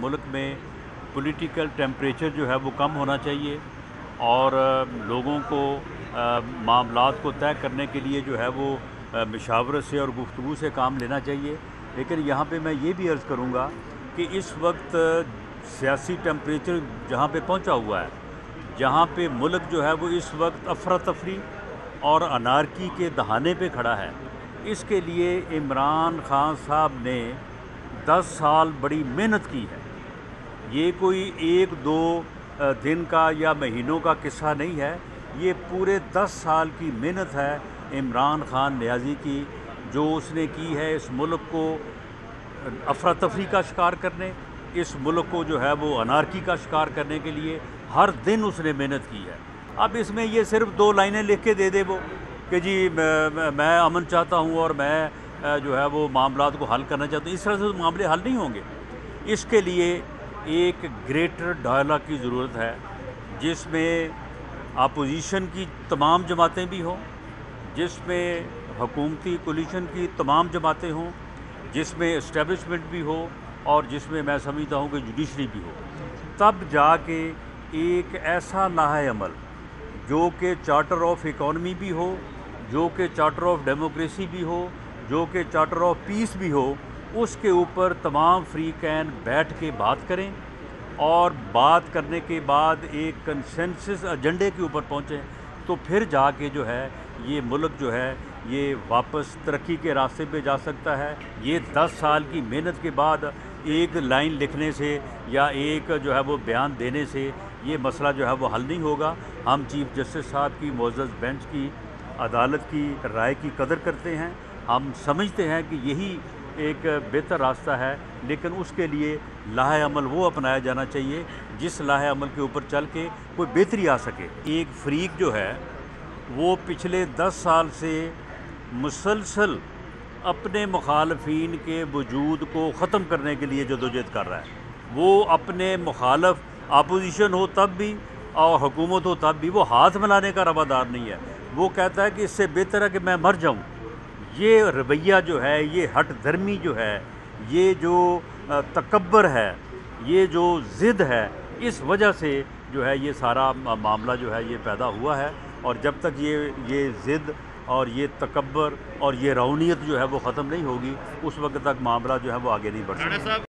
मुल्क में political temperature जो है वो कम होना चाहिए और लोगों को मामलात को तय करने के लिए जो है वो मशावरत से और गुफ्तगू से काम लेना चाहिए। लेकिन यहाँ पे मैं ये भी अर्ज़ करूँगा कि इस वक्त सियासी टेम्परेचर जहाँ पे पहुँचा हुआ है, जहाँ पे मुल्क जो है वो इस वक्त अफरा तफरी और अनारकी के दहाने पे खड़ा है, इसके लिए इमरान खान साहब ने 10 साल बड़ी मेहनत की है। ये कोई एक दो दिन का या महीनों का किस्सा नहीं है, ये पूरे 10 साल की मेहनत है इमरान खान नियाज़ी की, जो उसने की है इस मुल्क को अफरा तफरी का शिकार करने, इस मुल्क को जो है वो अनारकी का शिकार करने के लिए हर दिन उसने मेहनत की है। अब इसमें ये सिर्फ 2 लाइनें लिख के दे दे वो कि जी मैं अमन चाहता हूँ और मैं जो है वो मामलात को हल करना चाहता हूँ, इस तरह से तो मामले हल नहीं होंगे। इसके लिए एक ग्रेटर डायलॉग की ज़रूरत है, जिसमें अपोजिशन की तमाम जमातें भी हों, जिसमें हुकूमती कोलिशन की तमाम जमातें हों, जिसमें इस्टेब्लिशमेंट भी हो और जिसमें मैं समझता हूँ कि जुडिशरी भी हो, तब जाके एक ऐसा लाहे अमल जो कि चार्टर ऑफ इकॉनमी भी हो, जो कि चार्टर ऑफ डेमोक्रेसी भी हो, जो कि चार्टर ऑफ पीस भी हो, उसके ऊपर तमाम फ्रीकैन बैठ के बात करें और बात करने के बाद एक कंसेंसस एजेंडे के ऊपर पहुँचें, तो फिर जाके जो है ये मुल्क जो है ये वापस तरक्की के रास्ते पे जा सकता है। ये 10 साल की मेहनत के बाद एक लाइन लिखने से या एक जो है वो बयान देने से ये मसला जो है वो हल नहीं होगा। हम चीफ जस्टिस साहब की मुअज़्ज़ज़ बेंच की अदालत की राय की कदर करते हैं, हम समझते हैं कि यही एक बेहतर रास्ता है, लेकिन उसके लिए लाहे अमल वो अपनाया जाना चाहिए जिस लाहे अमल के ऊपर चल के कोई बेहतरी आ सके। एक फ्रीक जो है वो पिछले 10 साल से मुसलसल अपने मुखालफीन के वजूद को ख़त्म करने के लिए जदोजहद कर रहा है। वो अपने मुखालफ अपोजिशन हो तब भी और हुकूमत हो तब भी वो हाथ मिलाने का रवादार नहीं है। वो कहता है कि इससे बेहतर है कि मैं मर जाऊँ। ये रवैया जो है, ये हट धर्मी जो है, ये जो तकब्बर है, ये जो ज़िद है, इस वजह से जो है ये सारा मामला जो है ये पैदा हुआ है। और जब तक ये ज़िद और ये तकब्बर और ये रौनियत जो है वो ख़त्म नहीं होगी, उस वक्त तक मामला जो है वो आगे नहीं बढ़ सकता।